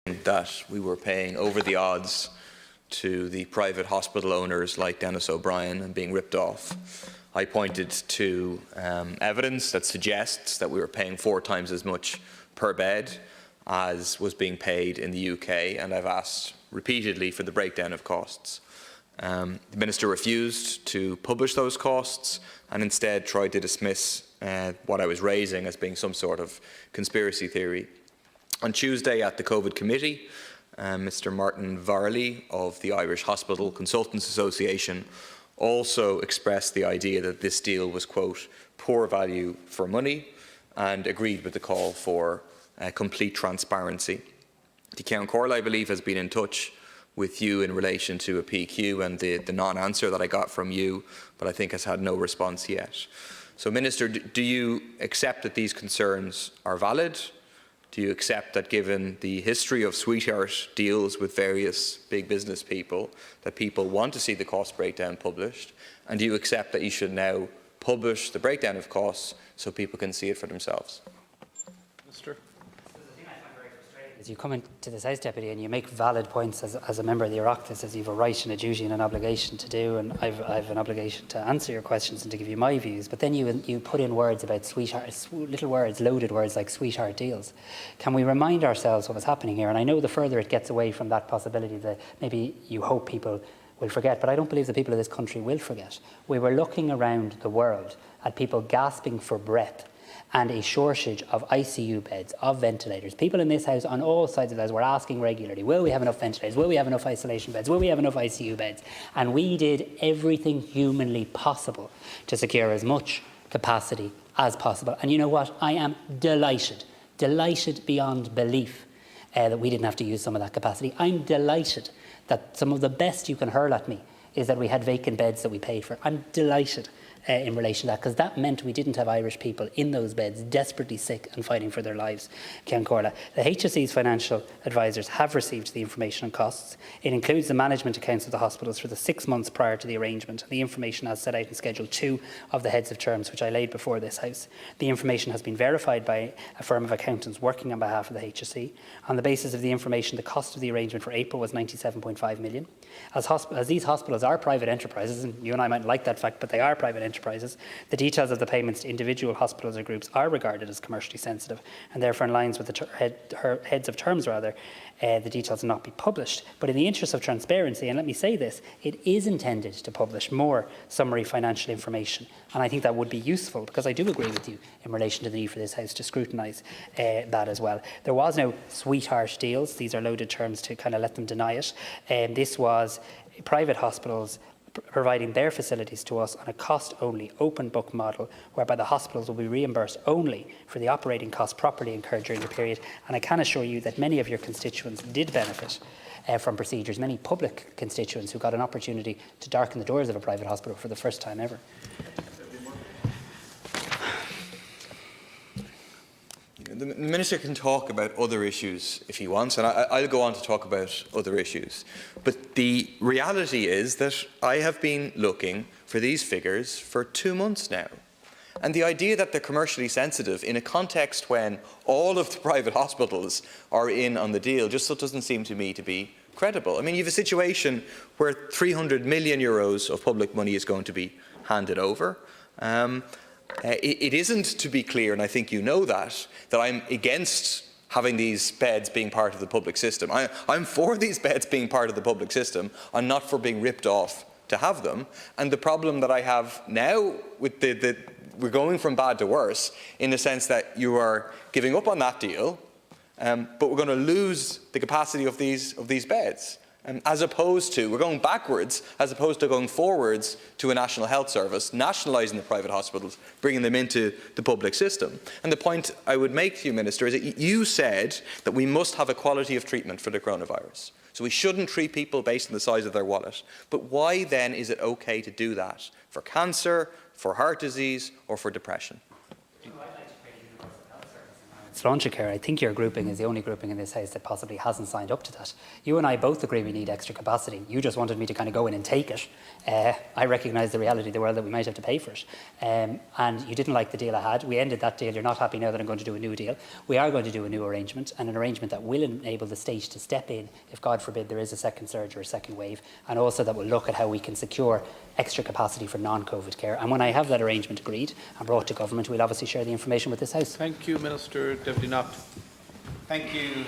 that we were paying over the odds to the private hospital owners like Denis O'Brien and being ripped off. I pointed to evidence that suggests that we were paying 4 times as much per bed as was being paid in the UK, and I've asked repeatedly for the breakdown of costs. The Minister refused to publish those costs and instead tried to dismiss what I was raising as being some sort of conspiracy theory. On Tuesday at the COVID committee, Mr Martin Varley of the Irish Hospital Consultants Association also expressed the idea that this deal was, quote, poor value for money, and agreed with the call for complete transparency. The Ceann Comhairle, I believe, has been in touch with you in relation to a PQ and the non-answer that I got from you, but I think has had no response yet. So, Minister, do you accept that these concerns are valid? Do you accept that, given the history of sweetheart deals with various big business people, that people want to see the cost breakdown published? And do you accept that you should now publish the breakdown of costs so people can see it for themselves? Minister. As you come into this House, Deputy, and you make valid points as a member of the Oireachtas, as you have a right and a duty and an obligation to do, and I've an obligation to answer your questions and to give you my views. But then you put in words about sweetheart, little words, loaded words like sweetheart deals. Can we remind ourselves what was happening here? And I know the further it gets away from that possibility, that maybe you hope people will forget, but I don't believe the people of this country will forget. We were looking around the world at people gasping for breath and a shortage of ICU beds, of ventilators. People in this House on all sides of the House were asking regularly, will we have enough ventilators? Will we have enough isolation beds? Will we have enough ICU beds? And we did everything humanly possible to secure as much capacity as possible. And you know what? I am delighted beyond belief that we didn't have to use some of that capacity. I'm delighted that some of the best you can hurl at me is that we had vacant beds that we paid for. I'm delighted in relation to that, because that meant we didn't have Irish people in those beds desperately sick and fighting for their lives. Ceann Comhairle, the HSE's financial advisors have received the information on costs. It includes the management accounts of the hospitals for the 6 months prior to the arrangement, the information as set out in Schedule 2 of the Heads of Terms, which I laid before this House. The information has been verified by a firm of accountants working on behalf of the HSE. On the basis of the information, the cost of the arrangement for April was 97.5 million. As these hospitals are private enterprises, and you and I might like that fact, but they are private enterprises, the details of the payments to individual hospitals or groups are regarded as commercially sensitive, and therefore in lines with the Heads of Terms, the details will not be published. But in the interest of transparency, and let me say this, it is intended to publish more summary financial information, and I think that would be useful, because I do agree with you in relation to the need for this House to scrutinise that as well. There was no sweetheart deals. These are loaded terms to kind of let them deny it. This was private hospitals providing their facilities to us on a cost-only, open-book model, whereby the hospitals will be reimbursed only for the operating costs properly incurred during the period. And I can assure you that many of your constituents did benefit from procedures, many public constituents who got an opportunity to darken the doors of a private hospital for the first time ever. The Minister can talk about other issues if he wants, and I'll go on to talk about other issues. But the reality is that I have been looking for these figures for 2 months now. And the idea that they're commercially sensitive in a context when all of the private hospitals are in on the deal just doesn't seem to me to be credible. I mean, you have a situation where €300 million of public money is going to be handed over. It isn't, to be clear, and I think you know that I'm against having these beds being part of the public system. I'm for these beds being part of the public system. I'm not for being ripped off to have them. And the problem that I have now with we're going from bad to worse in the sense that you are giving up on that deal, but we're going to lose the capacity of these beds. As opposed to, we're going backwards, as opposed to going forwards to a National Health Service, nationalising the private hospitals, bringing them into the public system. And the point I would make to you, Minister, is that you said that we must have equality of treatment for the coronavirus. So we shouldn't treat people based on the size of their wallet. But why then is it okay to do that for cancer, for heart disease, or for depression? Sláintecare, I think your grouping is the only grouping in this House that possibly hasn't signed up to that. You and I both agree we need extra capacity. You just wanted me to kind of go in and take it. I recognise the reality of the world that we might have to pay for it. And you didn't like the deal I had. We ended that deal. You're not happy now that I'm going to do a new deal. We are going to do a new arrangement, and an arrangement that will enable the state to step in if, God forbid, there is a second surge or a second wave, and also that will look at how we can secure extra capacity for non-COVID care. And when I have that arrangement agreed and brought to government, we'll obviously share the information with this House. Thank you, Minister. Deputy Knopp. Thank you.